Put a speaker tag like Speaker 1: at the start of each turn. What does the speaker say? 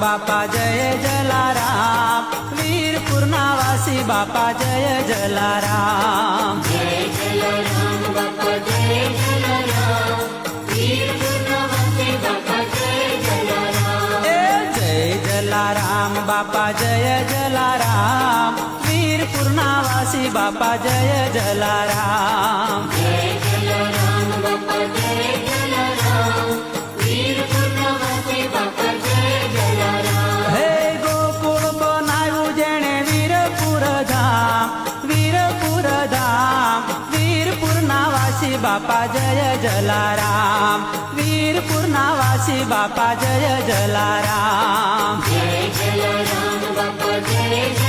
Speaker 1: बापा जय जलाराम, वीरपुरना वासी बापा जय जलाराम।
Speaker 2: जय जलाराम बापा जय जलाराम, वीरपुरना वासी बापा जय जलाराम।
Speaker 1: जय जलाराम बापा जय जलाराम, वीरपुरना वासी बापा जय जलाराम।
Speaker 2: जय जलाराम बापा जय जलाराम, वीरपुरना वासी बापा जय जलाराम।
Speaker 1: हे गोकुळ बनाव्યું જેણે વીરપુર ધામ, વીરપુર ધામ, વીરપુરના વાસી બાપા જય જલારામ, વીરપુરના વાસી બાપા જય જલારામ।
Speaker 2: जय जलाराम बापा जय